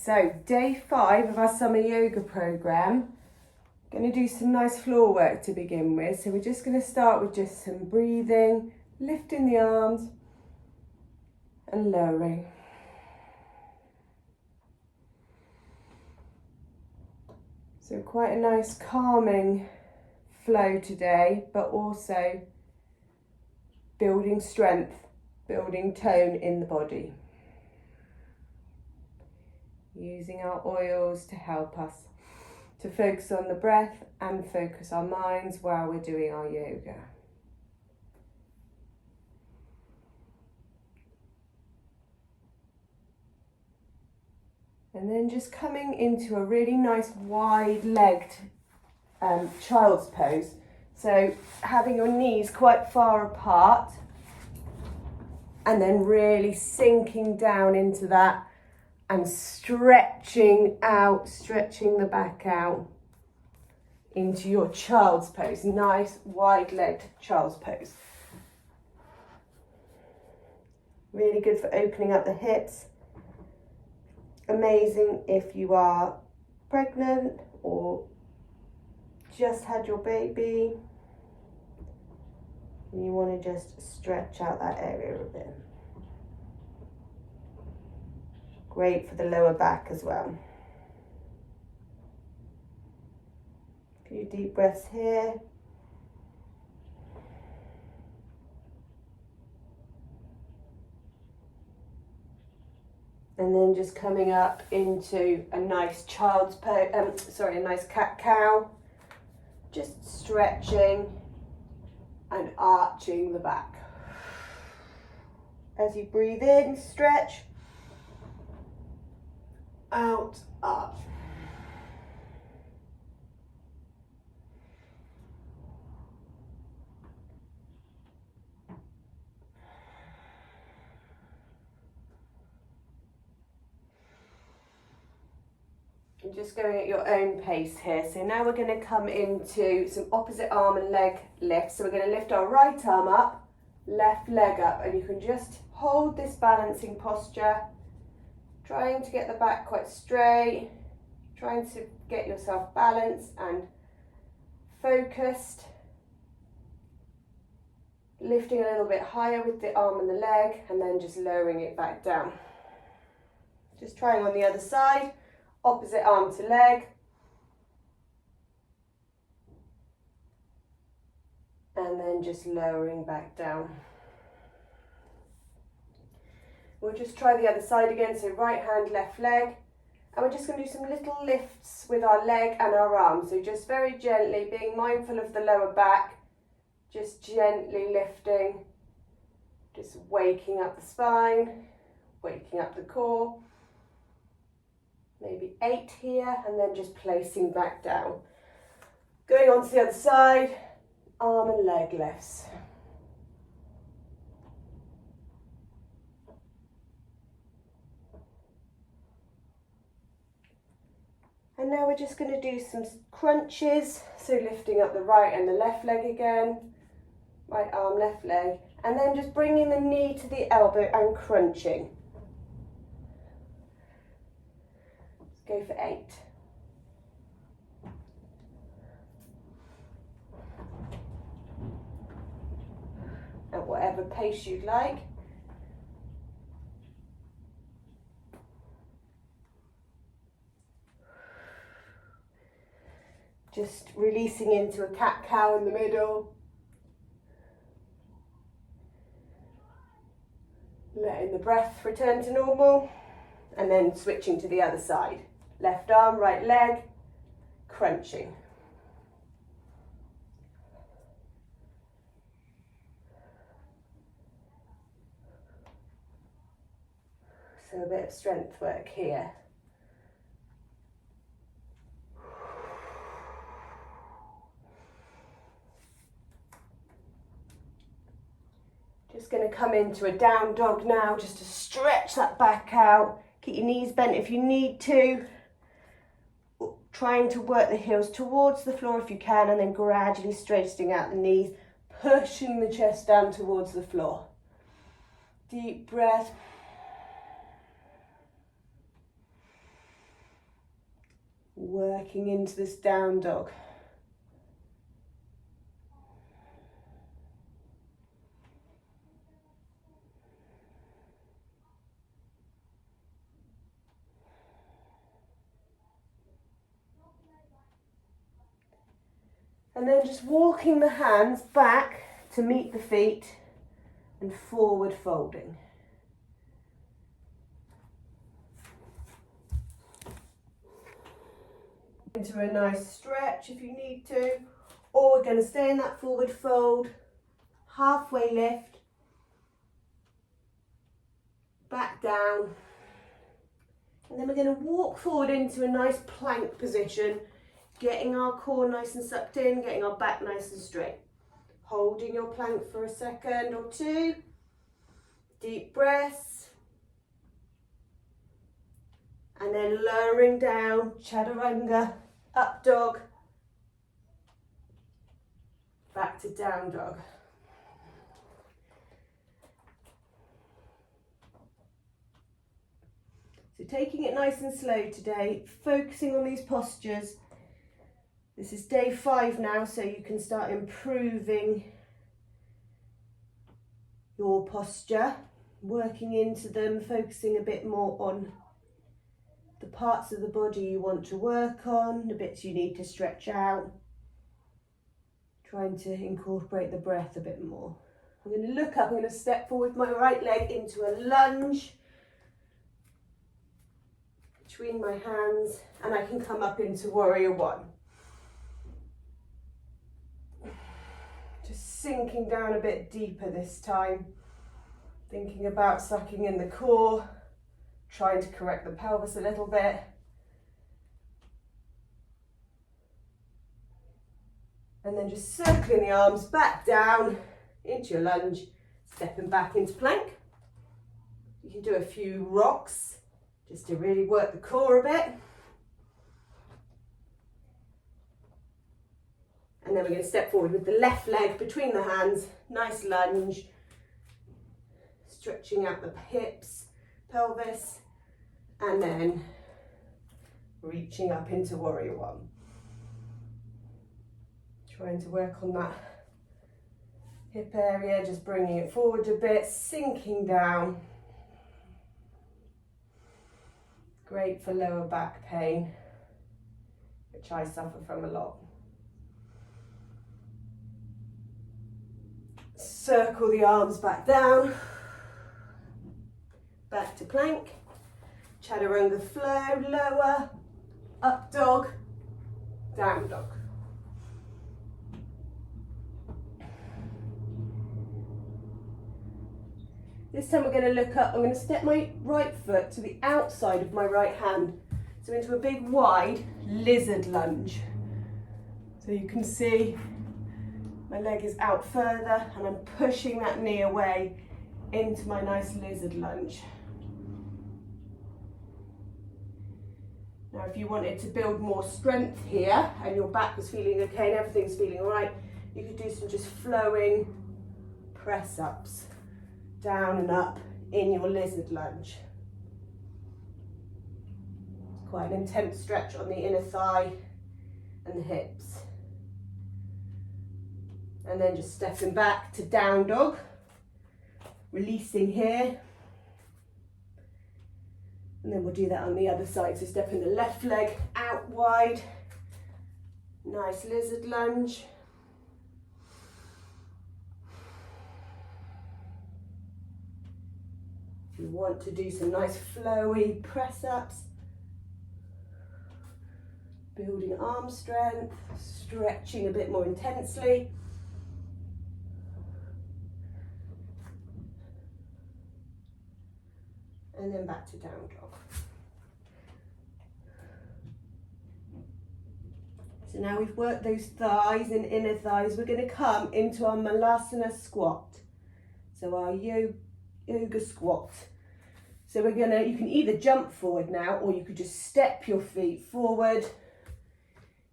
So day 5 of our summer yoga program. Going to do some nice floor work to begin with. So we're just going to start with just some breathing, lifting the arms and lowering. So quite a nice calming flow today, but also building strength, building tone in the body. Using our oils to help us to focus on the breath and focus our minds while we're doing our yoga. And then just coming into a really nice wide-legged child's pose. So having your knees quite far apart and then really sinking down into that and stretching out, stretching the back out into your child's pose. Nice wide-legged child's pose. Really good for opening up the hips. Amazing if you are pregnant or just had your baby and you want to just stretch out that area a bit. Great for the lower back as well. A few deep breaths here. And then just coming up into a nice child's pose, a nice cat-cow. Just stretching and arching the back. As you breathe in, stretch. Out, up. And just going at your own pace here. So now we're going to come into some opposite arm and leg lifts. So we're going to lift our right arm up, left leg up, and you can just hold this balancing posture, trying to get the back quite straight, trying to get yourself balanced and focused. Lifting a little bit higher with the arm and the leg, and then just lowering it back down. Just trying on the other side. Opposite arm to leg. And then just lowering back down. We'll just try the other side again. So right hand, left leg. And we're just going to do some little lifts with our leg and our arm. So just very gently, being mindful of the lower back. Just gently lifting. Just waking up the spine, waking up the core. Maybe 8 here, and then just placing back down. Going on to the other side, arm and leg lifts. And now we're just going to do some crunches. So lifting up the right and the left leg again. Right arm, left leg. And then just bringing the knee to the elbow and crunching. Go for 8. At whatever pace you'd like. Just releasing into a cat-cow in the middle. Letting the breath return to normal. And then switching to the other side. Left arm, right leg, crunching. So a bit of strength work here. Just going to come into a down dog now, just to stretch that back out. Keep your knees bent if you need to. Trying to work the heels towards the floor if you can, and then gradually straightening out the knees, pushing the chest down towards the floor. Deep breath. Working into this down dog. And then just walking the hands back to meet the feet and forward folding. Into a nice stretch if you need to, or we're going to stay in that forward fold, halfway lift, back down, and then we're going to walk forward into a nice plank position, getting our core nice and sucked in, getting our back nice and straight. Holding your plank for a second or two, deep breaths, and then lowering down, chaturanga, up dog, back to down dog. So taking it nice and slow today, focusing on these postures. This is day 5 now, so you can start improving your posture, working into them, focusing a bit more on the parts of the body you want to work on, the bits you need to stretch out, trying to incorporate the breath a bit more. I'm going to look up, I'm going to step forward my right leg into a lunge between my hands, and I can come up into warrior 1. Just sinking down a bit deeper this time, thinking about sucking in the core, trying to correct the pelvis a little bit. And then just circling the arms back down into your lunge, stepping back into plank. You can do a few rocks just to really work the core a bit. And then we're going to step forward with the left leg between the hands, nice lunge, stretching out the hips, pelvis, and then reaching up into warrior 1. Trying to work on that hip area, just bringing it forward a bit, sinking down. Great for lower back pain, which I suffer from a lot. Circle the arms back down, back to plank, chaturanga flow, lower, up dog, down dog. This time we're going to look up, I'm going to step my right foot to the outside of my right hand, so into a big wide lizard lunge. So you can see my leg is out further and I'm pushing that knee away into my nice lizard lunge. Now if you wanted to build more strength here and your back was feeling okay and everything's feeling all right, you could do some just flowing press ups, down and up in your lizard lunge. It's quite an intense stretch on the inner thigh and the hips. And then just stepping back to down dog, releasing here. And then we'll do that on the other side. So stepping the left leg out wide, nice lizard lunge. If you want to do some nice flowy press ups, building arm strength, stretching a bit more intensely. And then back to down dog. So now we've worked those thighs and inner thighs, we're going to come into our Malasana squat. So our yoga squat. So we're gonna, you can either jump forward now, or you could just step your feet forward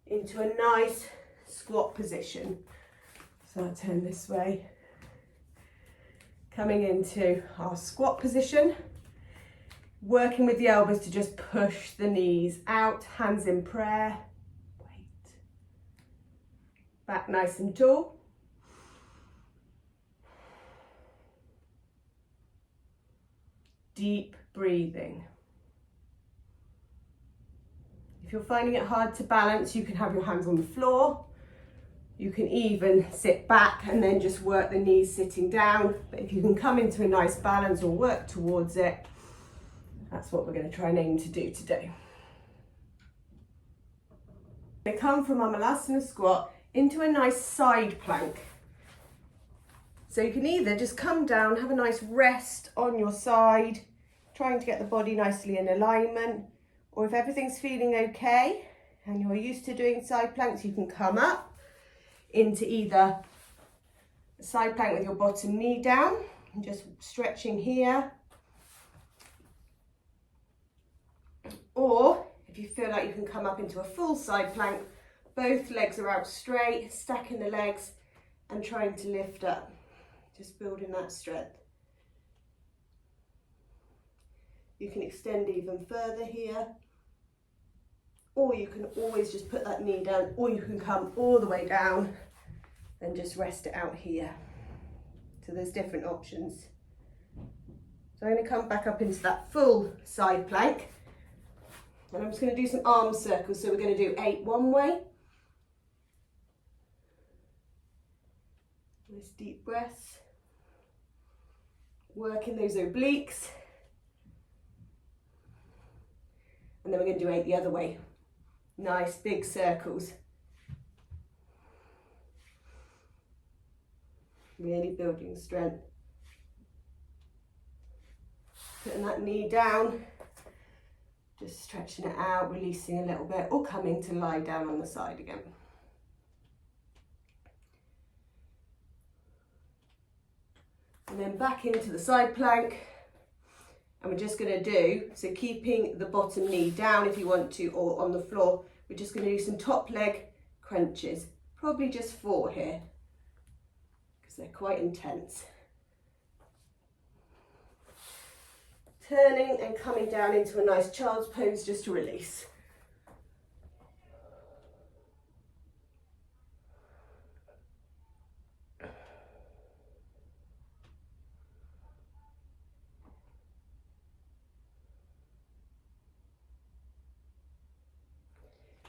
into a nice squat position. So I'll turn this way. Coming into our squat position. Working with the elbows to just push the knees out, hands in prayer. Wait. Back nice and tall. Deep breathing. If you're finding it hard to balance, you can have your hands on the floor. You can even sit back and then just work the knees sitting down. But if you can come into a nice balance or work towards it, that's what we're going to try and aim to do today. We come from our Malasana squat into a nice side plank. So you can either just come down, have a nice rest on your side, trying to get the body nicely in alignment, or if everything's feeling okay and you're used to doing side planks, you can come up into either a side plank with your bottom knee down and just stretching here, or if you feel like you can come up into a full side plank, both legs are out straight, stacking the legs and trying to lift up, just building that strength. You can extend even further here, or you can always just put that knee down, or you can come all the way down and just rest it out here. So there's different options. So I'm going to come back up into that full side plank, and I'm just going to do some arm circles. So we're going to do 8 one way. Nice deep breaths. Working those obliques. And then we're going to do 8 the other way. Nice big circles. Really building strength. Putting that knee down, just stretching it out, releasing a little bit, or coming to lie down on the side again. And then back into the side plank. And we're just going to do, so keeping the bottom knee down if you want to, or on the floor, we're just going to do some top leg crunches. Probably just 4 here, because they're quite intense. Turning and coming down into a nice child's pose just to release.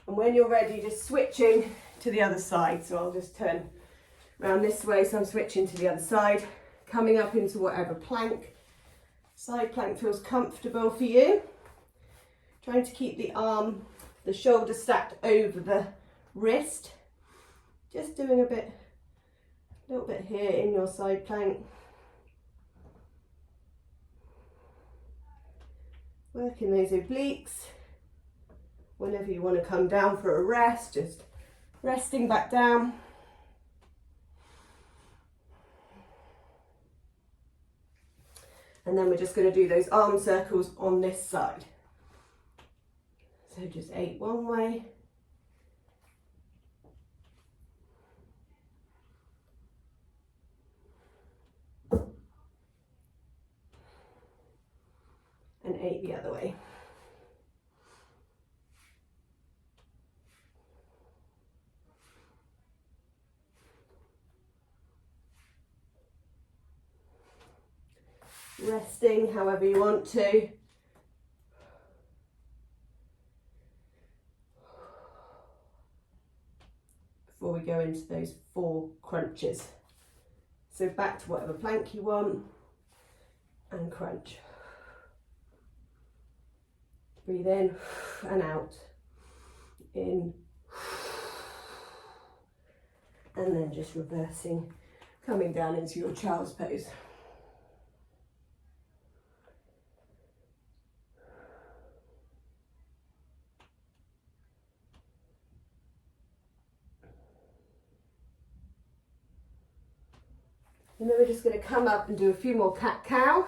And when you're ready, just switching to the other side. So I'll just turn around this way. So I'm switching to the other side, coming up into whatever plank. Side plank feels comfortable for you. Trying to keep the arm, the shoulder stacked over the wrist. Just doing a little bit here in your side plank. Working those obliques. Whenever you want to come down for a rest, just resting back down. And then we're just going to do those arm circles on this side. So just 8 one way. And 8 the other way. Resting however you want to. Before we go into those 4 crunches. So back to whatever plank you want and crunch. Breathe in and out. In. And then just reversing, coming down into your child's pose. And then we're just going to come up and do a few more cat-cow.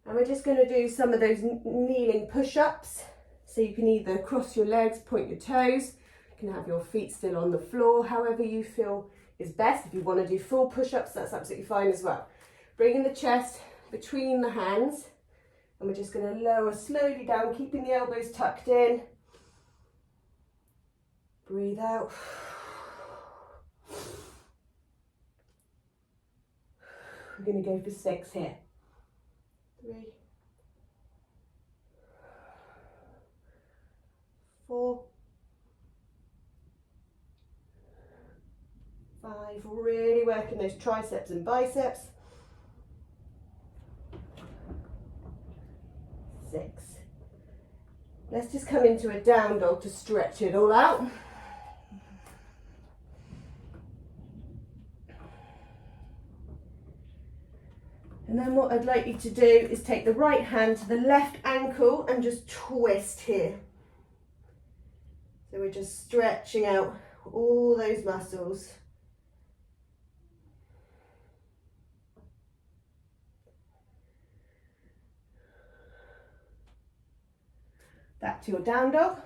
And we're just going to do some of those kneeling push-ups. So you can either cross your legs, point your toes, You can have your feet still on the floor, however you feel is best. If you want to do full push-ups, that's absolutely fine as well. Bringing the chest between the hands, and we're just going to lower slowly down, keeping the elbows tucked in. Breathe out. We're going to go for 6 here. 3, 4, 5, really working those triceps and biceps. 6. Let's just come into a down dog to stretch it all out. And then what I'd like you to do is take the right hand to the left ankle and just twist here. So we're just stretching out all those muscles. Back to your down dog.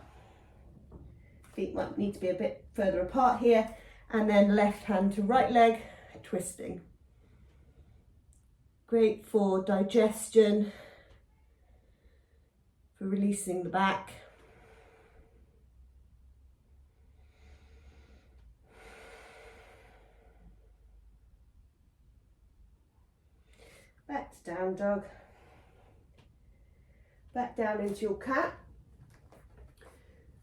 Feet might need to be a bit further apart here. And then left hand to right leg, twisting. Great for digestion, for releasing the back. Back to down dog. Back down into your cat.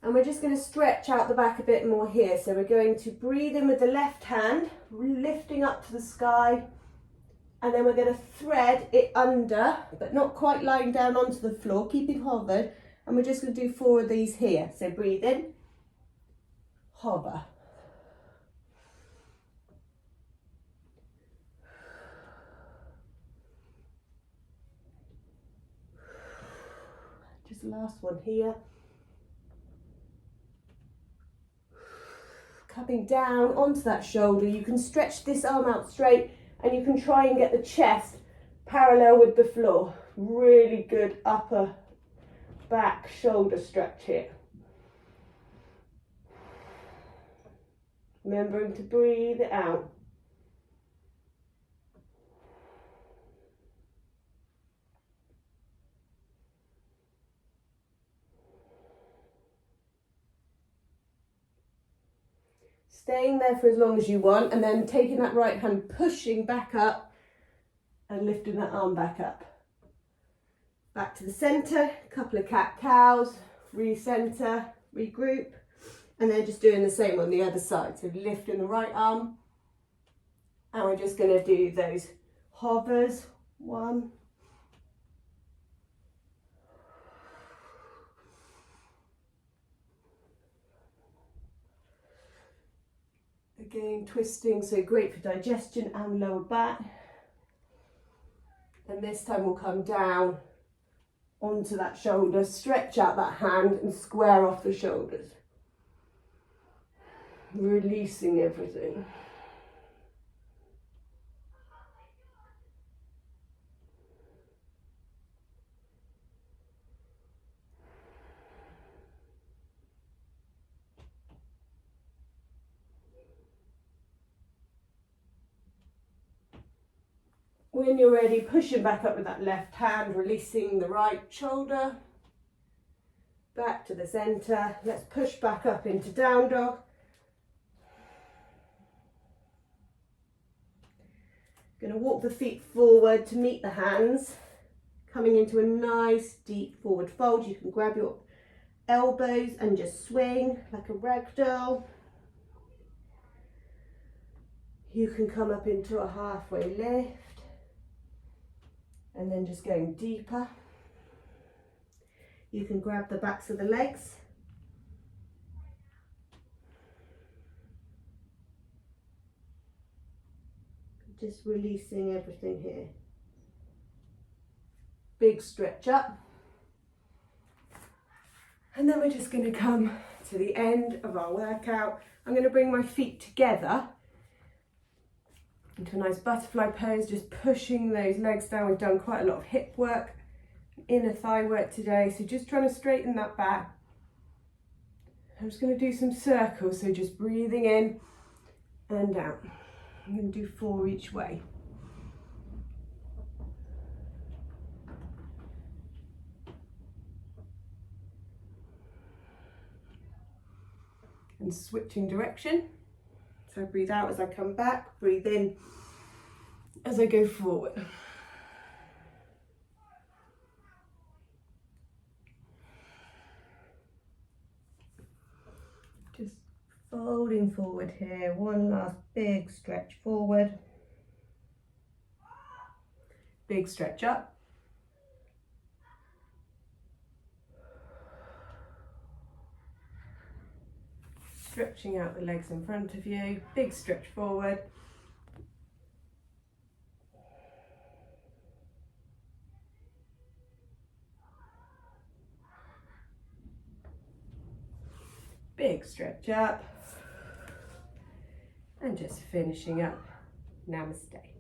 And we're just going to stretch out the back a bit more here. So we're going to breathe in with the left hand, lifting up to the sky. And then we're going to thread it under, but not quite lying down onto the floor, keeping hovered. And we're just going to do 4 of these here. So breathe in, hover. Just the last one here. Coming down onto that shoulder. You can stretch this arm out straight, and you can try and get the chest parallel with the floor. Really good upper back shoulder stretch here. Remembering to breathe it out. Staying there for as long as you want, and then taking that right hand, pushing back up and lifting that arm back up. Back to the centre, couple of cat-cows, re-centre, regroup, and then just doing the same on the other side. So lifting the right arm, and we're just going to do those hovers. 1, again, twisting, so great for digestion and lower back. And this time we'll come down onto that shoulder, stretch out that hand and square off the shoulders. Releasing everything. When you're ready, pushing back up with that left hand, releasing the right shoulder. Back to the centre. Let's push back up into down dog. Going to walk the feet forward to meet the hands. Coming into a nice deep forward fold. You can grab your elbows and just swing like a ragdoll. You can come up into a halfway lift. And then just going deeper. You can grab the backs of the legs. Just releasing everything here. Big stretch up. And then we're just going to come to the end of our workout. I'm going to bring my feet together into a nice butterfly pose, just pushing those legs down. We've done quite a lot of hip work, inner thigh work today, so just trying to straighten that back I'm just going to do some circles, so just breathing in and out. I'm going to do 4 each way. And switching direction. So breathe out as I come back, breathe in as I go forward. Just folding forward here, one last big stretch forward. Big stretch up. Stretching out the legs in front of you, big stretch forward. Big stretch up. And just finishing up. Namaste.